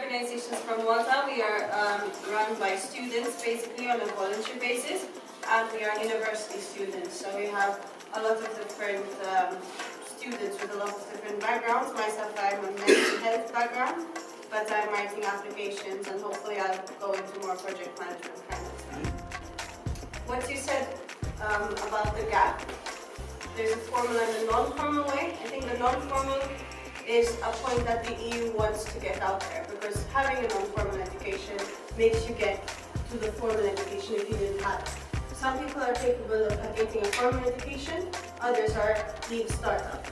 organizations from Malta. We are run by students basically on a volunteer basis, and we are university students. So we have a lot of different students with a lot of different backgrounds. Myself, I'm a mental health background, but I'm writing applications, and hopefully I'll go into more project management kind of stuff. What you said about the gap, there's a formal and a non-formal way. I think the non-formal is a point that the EU wants to get out there, because having a non-formal education makes you get to the formal education if you didn't have it. Some people are capable of getting a formal education, others need startup,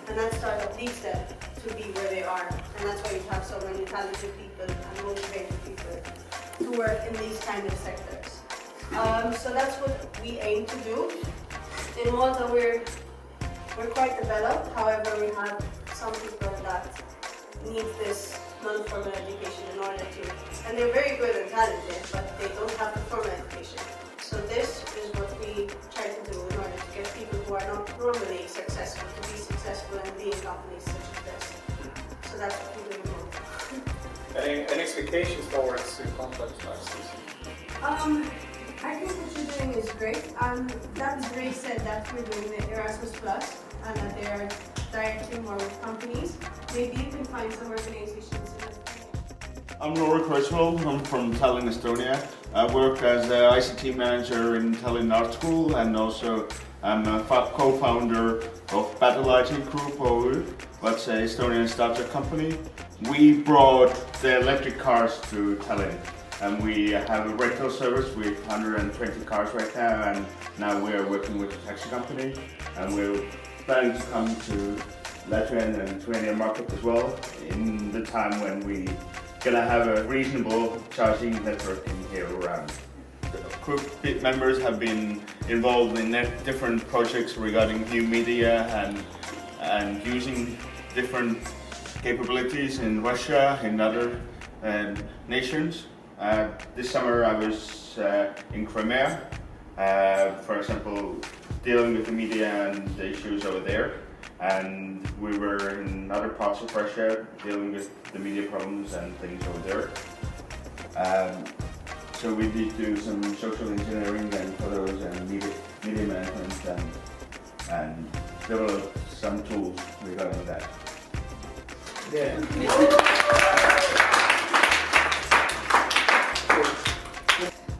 and that startup leads them to be where they are, and that's why you have so many talented people and motivated people to work in these kind of sectors. So that's what we aim to do. In Malta, we're quite developed. However, we have some people that need this non-formal education in order to, and they're very good and talented, but they don't have the formal education. So this is what we try to do in order to get people who are not normally successful to be successful and be in companies such as this. So that's what we do in Malta. Any expectations towards companies like CSC? I think what you're doing is great, and that is great said that we're doing the Erasmus Plus and that they are directly more with companies. Maybe you can find some organizations in Lithuania. I'm Laura Criswell. I'm from Tallinn, Estonia. I work as an ICT manager in Tallinn Art School, and also I'm a co-founder of Battle IT Group, or let's say Estonian startup company. We brought the electric cars to Tallinn. And we have a rental service with 120 cars right now, and now we're working with a taxi company, and we're planning to come to Latvian and Lithuanian market as well in the time when we're gonna have a reasonable charging network in here around. The group members have been involved in different projects regarding new media and using different capabilities in Russia, in other nations. This summer I was in Crimea, for example, dealing with the media and the issues over there, and we were in other parts of Russia dealing with the media problems and things over there. So we did do some social engineering and photos and media management and develop some tools regarding that. Yeah.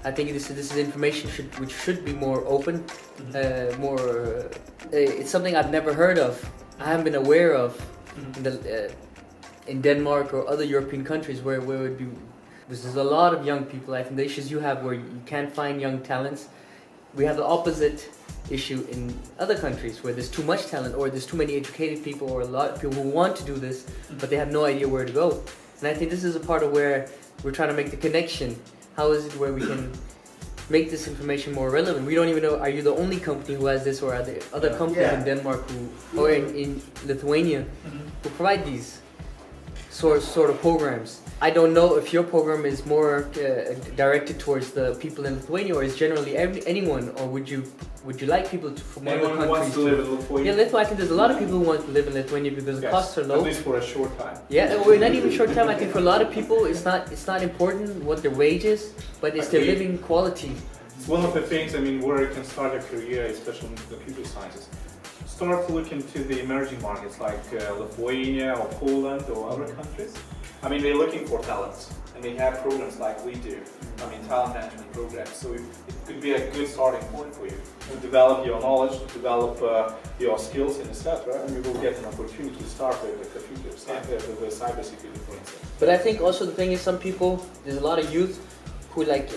I think this is information which should be more open, it's something I've never heard of. I haven't been aware of in Denmark or other European countries where it would be. There's a lot of young people. I think the issues you have where you can't find young talents. We have the opposite issue in other countries where there's too much talent, or there's too many educated people, or a lot of people who want to do this but they have no idea where to go. And I think this is a part of where we're trying to make the connection. How is it where we can make this information more relevant? We don't even know, are you the only company who has this, or are there other companies in Denmark or in Lithuania who provide these sort of programs? I don't know if your program is more directed towards the people in Lithuania, or is generally anyone, or would you like people from other countries? Anyone who wants to live in Lithuania? Yeah, Lithuania. There's a lot of people who want to live in Lithuania because the costs are low. At least for a short time. Yeah, or not even short time. I think for a lot of people, it's not important what their wage is, but it's their living quality. It's one of the things, I mean, where you can start a career, especially in computer sciences. Start looking to the emerging markets like Lithuania or Poland or other countries. I mean, they're looking for talents, and they have programs like we do. I mean, talent management programs. So it could be a good starting point for you to develop your knowledge, to develop your skills, and etc. And you will get an opportunity to start with the computer science, with cybersecurity, for instance. But I think also the thing is, some people, there's a lot of youth who like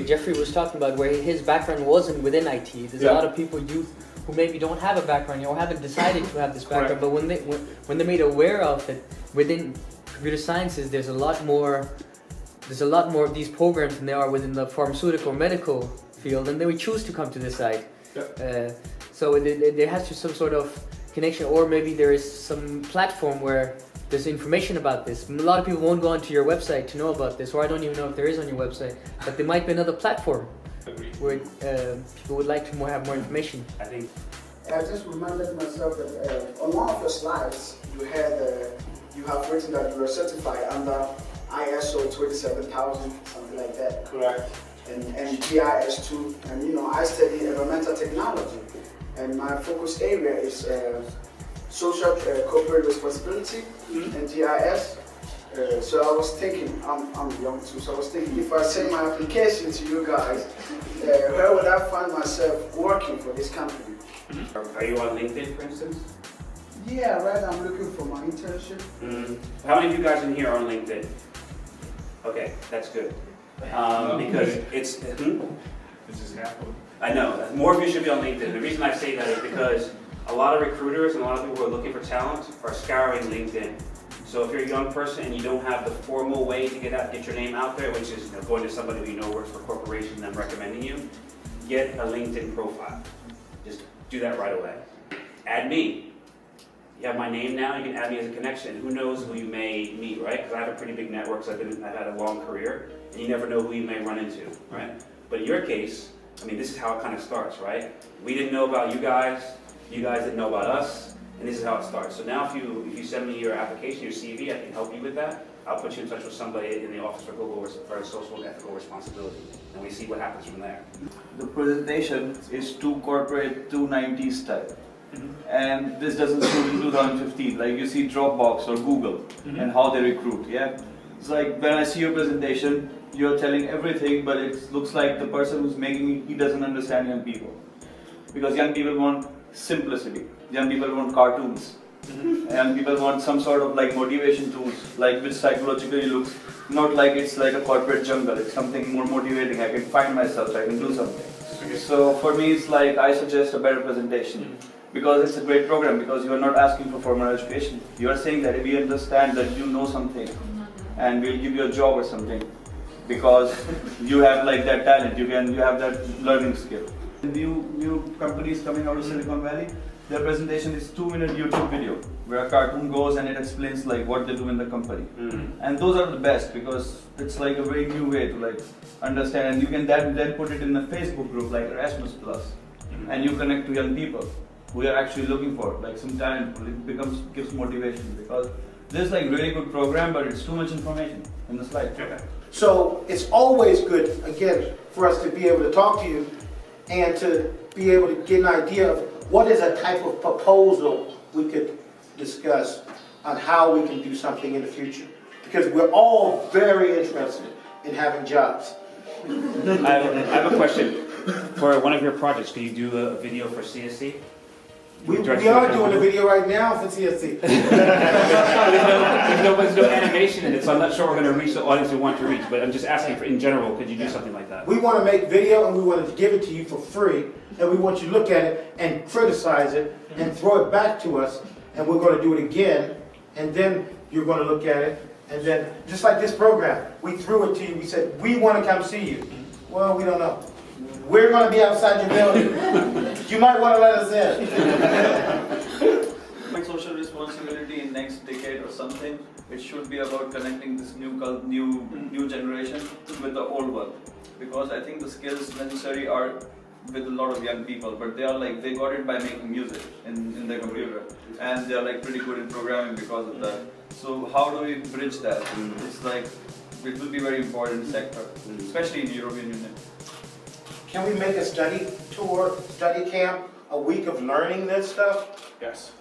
Geoffrey was talking about, where his background wasn't within IT. There's a lot of people, youth, who maybe don't have a background or haven't decided to have this background, but when they're made aware of it within computer sciences, there's a lot more of these programs than there are within the pharmaceutical or medical field, and they would choose to come to this side. So there has to be some sort of connection, or maybe there is some platform where there's information about this. A lot of people won't go onto your website to know about this, or I don't even know if there is on your website, but there might be another platform where people would like to have more information. I think I just reminded myself that on one of the slides you you have written that you are certified under ISO 27000, something like that. Correct. And GIS2, and you know, I study environmental technology, and my focus area is social corporate responsibility and GIS. So I was thinking, I'm young too, so I was thinking if I send my application to you guys, where would I find myself working for this company? Are you on LinkedIn, for instance? Yeah, right, I'm looking for my internship. How many of you guys in here are on LinkedIn? Okay, that's good. Because it's... This is happening. I know, more of you should be on LinkedIn. The reason I say that is because a lot of recruiters and a lot of people who are looking for talent are scouring LinkedIn. So if you're a young person and you don't have the formal way to get your name out there, which is going to somebody who you know works for a corporation and them recommending you, get a LinkedIn profile. Just do that right away. Add me. You have my name now, you can add me as a connection. Who knows who you may meet, right? Because I have a pretty big network, so I've had a long career, and you never know who you may run into, right? But in your case, I mean, this is how it kind of starts, right? We didn't know about you guys didn't know about us, and this is how it starts. So now if you send me your application, your CV, I can help you with that. I'll put you in touch with somebody in the Office for Social and Ethical Responsibility, and we see what happens from there. The presentation is too corporate, too 90s style. And this doesn't suit in 2015. Like you see Dropbox or Google and how they recruit. Yeah, it's like when I see your presentation, you're telling everything, but it looks like the person who's making it, he doesn't understand young people, because young people want simplicity. Young people want cartoons. Young people want some sort of like motivation tools, like which psychologically looks not like it's like a corporate jungle. It's something more motivating. I can find myself. I can do something. So for me, it's like I suggest a better presentation. Because it's a great program, because you are not asking for formal education. You are saying that we understand that you know something and we'll give you a job or something because you have like that talent, you have that learning skill. New companies coming out of Silicon Valley, their presentation is 2-minute YouTube video where a cartoon goes and it explains like what they do in the company. And those are the best because it's like a very new way to like understand, and you can then put it in a Facebook group like Erasmus and you connect to young people we are actually looking for, like some talent. It gives motivation, because there's like really good program, but it's too much information in the slide. So it's always good, again, for us to be able to talk to you and to be able to get an idea of what is a type of proposal we could discuss on how we can do something in the future. Because we're all very interested in having jobs. I have a question. For one of your projects, can you do a video for CSC? We are doing a video right now for CSC. There's no animation in it, so I'm not sure we're going to reach the audience we want to reach, but I'm just asking for, in general, could you do something like that? We want to make video and we want to give it to you for free, and we want you to look at it and criticize it and throw it back to us, and we're going to do it again, and then you're going to look at it, and then, just like this program, we threw it to you, we said, we want to come see you. Well, we don't know. We're going to be outside your building. You might want to let us in. Social responsibility in next decade or something, it should be about connecting this new generation with the old one, because I think the skills necessary are with a lot of young people, but they got it by making music in their computer, and they're like pretty good in programming because of that. So how do we bridge that? It's like it will be very important sector, especially in the European Union. Can we make a study tour, study camp, a week of learning this stuff? Yes.